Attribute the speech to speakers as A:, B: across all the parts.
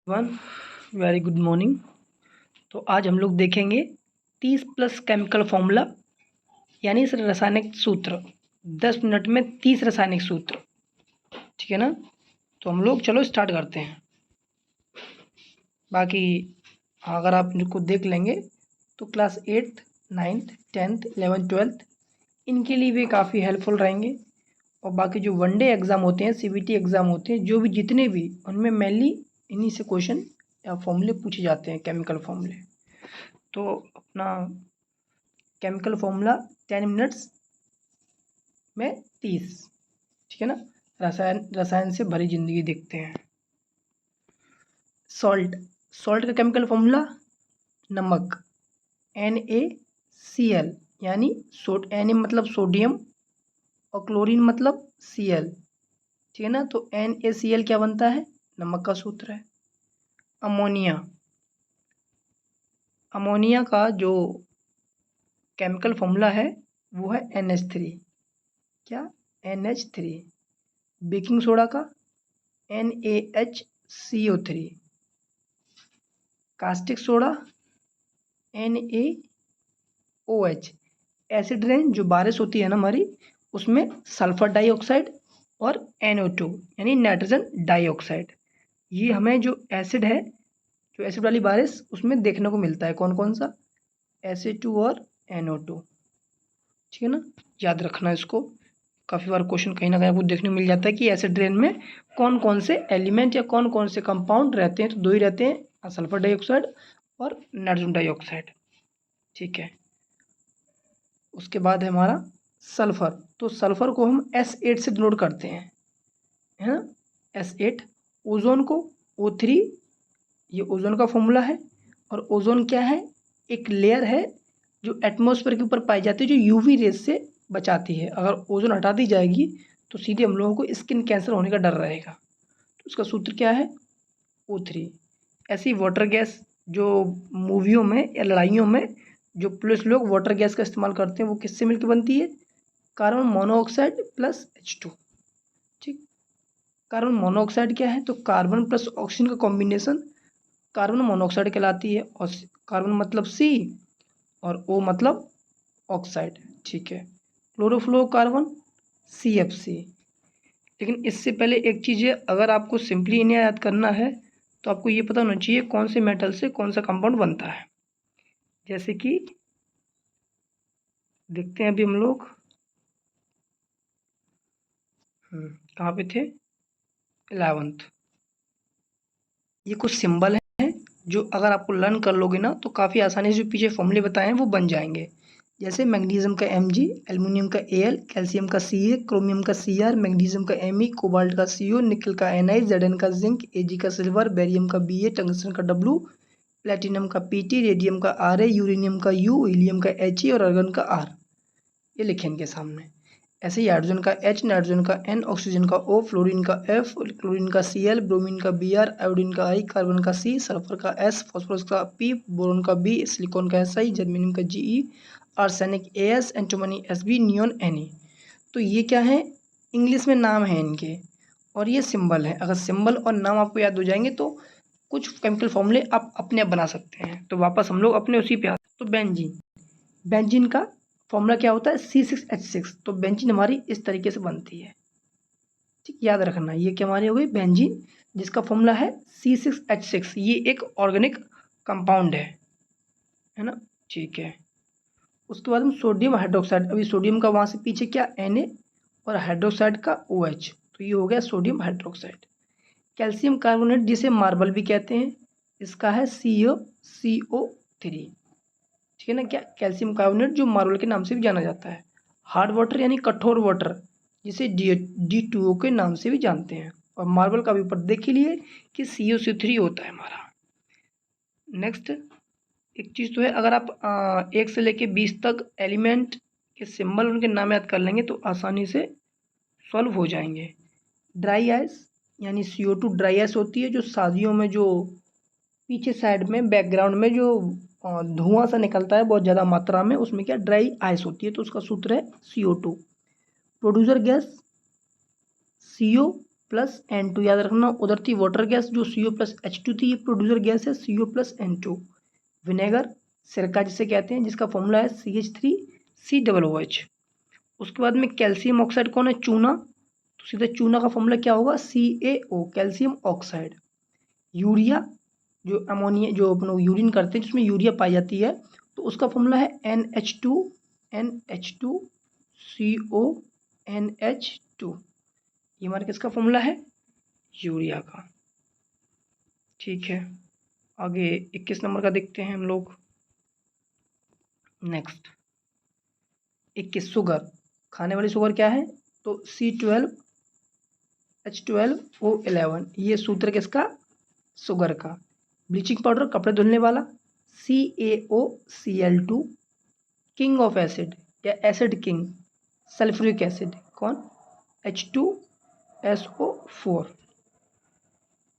A: One very good morning. तो आज हम लोग देखेंगे 30 प्लस केमिकल फॉर्मूला यानी इस रासायनिक सूत्र 10 मिनट में 30 रासायनिक सूत्र। ठीक है ना। तो हम लोग चलो स्टार्ट करते हैं। बाकी अगर आप इनको देख लेंगे तो class 8th 9th 10th 11th 12th इनके लिए भी काफ़ी हेल्पफुल रहेंगे। और बाकी जो वनडे एग्ज़ाम होते हैं, सीबीटी एग्ज़ाम होते हैं, जो भी जितने भी उनमें मेनली इन्हीं से क्वेश्चन या फॉर्मूले पूछे जाते हैं, केमिकल फॉर्मूले। तो अपना केमिकल फॉर्मूला 10 मिनट्स में 30। ठीक है ना। रसायन से भरी जिंदगी देखते हैं। सॉल्ट सॉल्ट का केमिकल फॉर्मूला नमक NaCl यानी Na मतलब सोडियम और क्लोरीन मतलब Cl। ठीक है ना। तो NaCl क्या बनता है? नमक का सूत्र है। अमोनिया अमोनिया का जो केमिकल फॉर्मूला है वो है NH3। क्या? NH3। बेकिंग सोडा का NaHCO3। Caustic soda NaOH। Acid rain जो बारिश होती है ना हमारी, उसमें सल्फर डाइऑक्साइड और NO2 यानी नाइट्रोजन डाइऑक्साइड। ये हमें जो एसिड है, जो एसिड वाली बारिश, उसमें देखने को मिलता है। कौन कौन सा? Sa2 और NO2। ठीक है ना। याद रखना इसको। काफ़ी बार क्वेश्चन कहीं ना कहीं आपको देखने को मिल जाता है कि एसिड रेन में कौन कौन से एलिमेंट या कौन कौन से कंपाउंड रहते हैं। तो दो ही रहते हैं, सल्फर डाइऑक्साइड और नाइट्रोजन डाइऑक्साइड। ठीक है। उसके बाद है हमारा सल्फर। तो सल्फर को हम S8 से डिनोट करते हैं, है ना। S8। ओजोन को O3। ये ओजोन का फॉर्मूला है। और ओजोन क्या है? एक लेयर है जो एटमॉस्फेयर के ऊपर पाई जाती है, जो यूवी रेज से बचाती है। अगर ओजोन हटा दी जाएगी तो सीधे हम लोगों को स्किन कैंसर होने का डर रहेगा। तो उसका सूत्र क्या है? O3। ऐसी वाटर गैस जो मूवियों में या लड़ाइयों में जो पुलिस लोग वाटर गैस का इस्तेमाल करते हैं, वो किससे मिलकर बनती है? Carbon monoxide plus H2। ठीक। कार्बन मोनोऑक्साइड क्या है? तो कार्बन प्लस ऑक्सीजन का कॉम्बिनेशन कार्बन मोनोऑक्साइड कहलाती है। और कार्बन मतलब C और O मतलब ऑक्साइड। ठीक है। Chlorofluorocarbon CFC। लेकिन इससे पहले एक चीज़ है, अगर आपको सिंपली इन्हें याद करना है तो आपको ये पता होना चाहिए कौन से मेटल से कौन सा कंपाउंड बनता है। जैसे कि देखते हैं अभी हम लोग कहाँ पे थे? 11th। ये कुछ सिंबल हैं जो अगर आपको लर्न कर लोगे ना तो काफ़ी आसानी से जो पीछे फॉर्मूले बताए हैं वो बन जाएंगे। जैसे मैग्नीशियम का Mg, एल्युमिनियम का Al, कैल्शियम का Ca, क्रोमियम का Cr, मैग्नीशियम का Me, कोबाल्ट का Co, निकल का Ni, Zn का जिंक, Ag का सिल्वर, बेरियम का Ba, टंगस्टन का W, प्लेटिनम का Pt, रेडियम का Ra, यूरेनियम का U, हीलियम का He और आर्गन का R। ये लिखे इनके सामने। ऐसे ही हाइड्रोजन का H, नाइट्रोजन का N, ऑक्सीजन का O, फ्लोरीन का F, क्लोरीन का Cl, ब्रोमीन का Br, आयोडीन का I, कार्बन का C, सल्फर का S, फॉस्फोरस का P, बोरोन का B, सिलिकॉन का Si, जर्मेनियम का Ge, arsenic As, antimony Sb, neon Ne। तो ये क्या है? इंग्लिश में नाम है इनके और ये सिंबल है। अगर सिंबल और नाम आपको याद हो जाएंगे तो कुछ केमिकल फॉर्मूले आप अपने आप बना सकते हैं। तो वापस हम लोग अपने उसी पे आते हैं। तो बेंजीन बेंजीन का फॉर्मूला क्या होता है? C6H6। तो बेंजीन हमारी इस तरीके से बनती है। ठीक, याद रखना। ये क्या हमारी हो गई? बेंजीन, जिसका फॉर्मूला है C6H6। ये एक ऑर्गेनिक कंपाउंड है ना। ठीक है। उसके बाद हम सोडियम हाइड्रोक्साइड। अभी सोडियम का वहाँ से पीछे क्या? Na और हाइड्रोक्साइड का OH। तो ये हो गया सोडियम हाइड्रोक्साइड। कैल्शियम कार्बोनेट, जिसे मार्बल भी कहते हैं, इसका है CaCO3। ठीक है ना। क्या? कैल्शियम कार्बोनेट जो मार्बल के नाम से भी जाना जाता है। हार्ड वाटर यानी कठोर वाटर, जिसे D2O के नाम से भी जानते हैं। और मार्बल का भी ऊपर देख ही लिए कि CaCO3 होता है हमारा। नेक्स्ट एक चीज़ तो है, अगर आप 1 से लेके 20 तक एलिमेंट के सिंबल उनके नाम याद कर लेंगे तो आसानी से सॉल्व हो जाएंगे। ड्राई आइस यानी CO2 ड्राई आइस होती है, जो शादियों में जो पीछे साइड में बैकग्राउंड में जो धुआं सा निकलता है बहुत ज़्यादा मात्रा में, उसमें क्या? ड्राई आइस होती है। तो उसका सूत्र है CO2। Producer gas CO plus N2, याद रखना उधर थी वाटर गैस जो CO प्लस H2 थी, ये प्रोड्यूसर गैस है CO प्लस N2। विनेगर सिरका जिसे कहते हैं, जिसका फॉर्मूला है CH3COOH। उसके बाद में कैल्शियम ऑक्साइड कौन है, चूना, तो सीधे चूना का फॉर्मूला क्या होगा CaO, कैल्शियम ऑक्साइड। यूरिया जो अमोनिया जो अपन यूरिन करते हैं जिसमें यूरिया पाई जाती है, तो उसका फॉर्मूला है NH2CO NH2। ये हमारे किसका फॉर्मूला है, यूरिया का। ठीक है, आगे 21 नंबर का देखते हैं हम लोग। नेक्स्ट 21 शुगर, खाने वाली शुगर क्या है, तो C12H12O11, ये सूत्र किसका, शुगर का। ब्लीचिंग पाउडर कपड़े धुलने वाला CaOCl2। किंग ऑफ एसिड या एसिड किंग सल्फ्यूरिक एसिड कौन, H2SO4।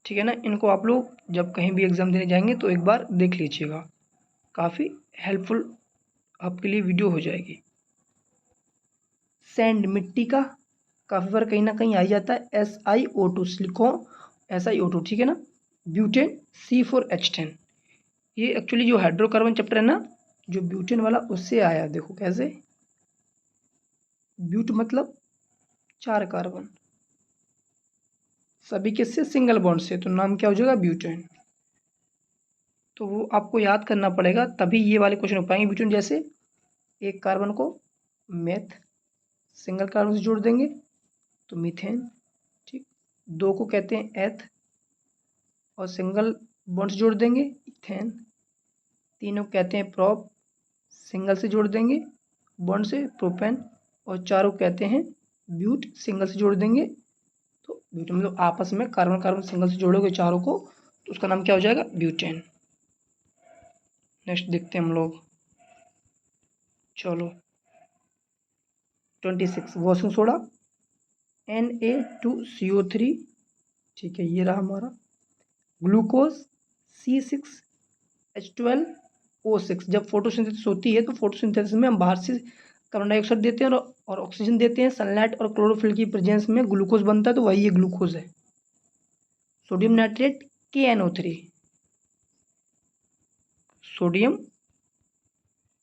A: ठीक है ना, इनको आप लोग जब कहीं भी एग्ज़ाम देने जाएंगे तो एक बार देख लीजिएगा, काफ़ी हेल्पफुल आपके लिए वीडियो हो जाएगी। सैंड मिट्टी का, काफ़ी बार कहीं ना कहीं आ ही जाता है, SiO2 सिलिकॉन SiO2, ठीक है ना। ब्यूटेन C4H10, ये एक्चुअली जो हाइड्रोकार्बन चैप्टर है ना, जो ब्यूटेन वाला उससे आया। देखो कैसे, ब्यूट मतलब 4 कार्बन, सभी किससे, सिंगल बॉन्ड से, तो नाम क्या हो जाएगा, ब्यूटेन। तो वो आपको याद करना पड़ेगा, तभी ये वाले क्वेश्चन हो पाएंगे। ब्यूटेन जैसे एक कार्बन को मेथ, सिंगल कार्बन से जोड़ देंगे तो मीथेन, ठीक। 2 को कहते हैं एथ और सिंगल बॉन्ड से जोड़ देंगे इथेन। 3 को कहते हैं प्रोप, सिंगल से जोड़ देंगे बॉन्ड से प्रोपेन। और 4 को कहते हैं ब्यूट, सिंगल से जोड़ देंगे तो ब्यूटेन। मतलब आपस में कार्बन कार्बन सिंगल से जोड़ोगे चारों को तो उसका नाम क्या हो जाएगा, ब्यूटेन। नेक्स्ट देखते हैं हम लोग, चलो 26 वॉशिंग सोडा Na2CO3, ठीक है, ये रहा हमारा। ग्लूकोज C6H12O6, जब फोटोसिंथेसिस होती है तो फोटोसिंथेसिस में हम बाहर से कार्बन डाइऑक्साइड देते हैं और ऑक्सीजन देते हैं, सनलाइट और क्लोरोफिल की प्रेजेंस में ग्लूकोज बनता है, तो वही ये ग्लूकोज है। Sodium nitrate KNO3, sodium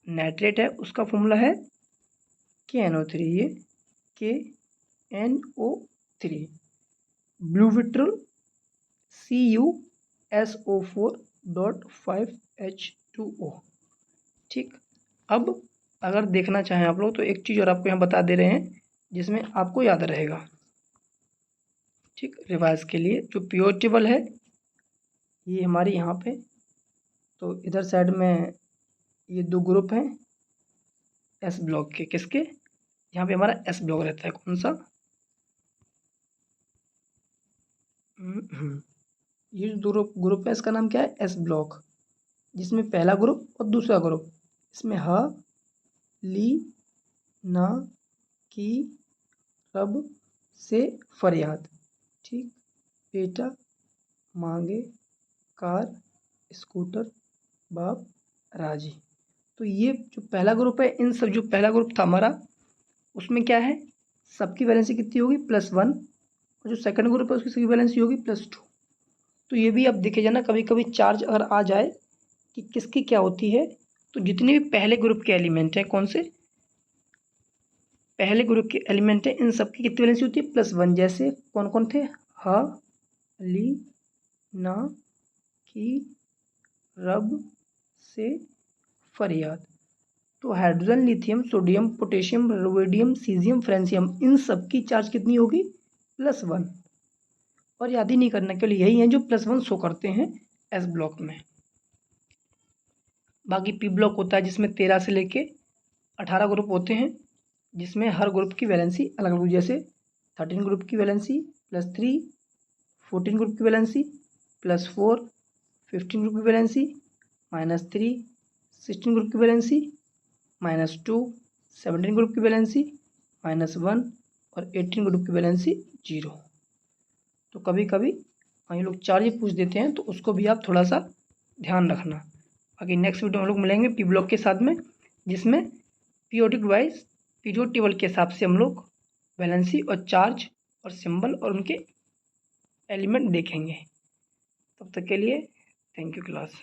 A: nitrate है, उसका फॉर्मूला है KNO3, ये KNO3। ब्लू विट्रल CuSO4.5H2O, ठीक। अब अगर देखना चाहें आप लोग तो एक चीज़ और आपको यहाँ बता दे रहे हैं जिसमें आपको याद रहेगा, ठीक। रिवाइज के लिए जो प्योर टेबल है ये हमारी यहाँ पे, तो इधर साइड में ये 2 ग्रुप हैं S ब्लॉक के, किसके, यहाँ पे हमारा S ब्लॉक रहता है, कौन सा, ये जो ग्रुप है इसका नाम क्या है, S ब्लॉक, जिसमें पहला ग्रुप और दूसरा ग्रुप, इसमें ह ली ना की रब से फरियाद, ठीक। बेटा मांगे कार स्कूटर बाप राजी। तो ये जो पहला ग्रुप है, इन सब जो पहला ग्रुप था हमारा उसमें क्या है, सबकी वैलेंसी कितनी होगी, +1, और जो सेकंड ग्रुप है उसकी सबकी वैलेंसी होगी +2। तो ये भी आप देखे जाना, कभी कभी चार्ज अगर आ जाए कि किसकी क्या होती है, तो जितने भी पहले ग्रुप के एलिमेंट हैं, कौन से पहले ग्रुप के एलिमेंट हैं, इन सब की कितनी वैलेंसी होती है, +1। जैसे कौन कौन थे, ह ली ना की रब से फरियाद। तो hydrogen, lithium, sodium, potassium, rhodium, caesium, francium, इन सब की चार्ज कितनी होगी, +1। और याद ही नहीं करना, केवल यही है जो +1 शो करते हैं S ब्लॉक में। बाकी P ब्लॉक होता है जिसमें 13 से लेके 18 ग्रुप होते हैं, जिसमें हर ग्रुप की वैलेंसी अलग अलग, जैसे 13 ग्रुप की वैलेंसी +3, 14 ग्रुप की वैलेंसी +4, 15 ग्रुप की वैलेंसी -3, 16 ग्रुप की वैलेंसी -2, 17 ग्रुप की वैलेंसी -1 और 18 ग्रुप की वैलेंसी 0। तो कभी कभी ये लोग चार्ज पूछ देते हैं तो उसको भी आप थोड़ा सा ध्यान रखना। बाकी नेक्स्ट वीडियो में हम लोग मिलेंगे P ब्लॉक के साथ में, जिसमें पीरियोडिक वाइज पीरियोड टेबल के हिसाब से हम लोग वैलेंसी और चार्ज और सिंबल और उनके एलिमेंट देखेंगे। तब तक के लिए थैंक यू क्लास।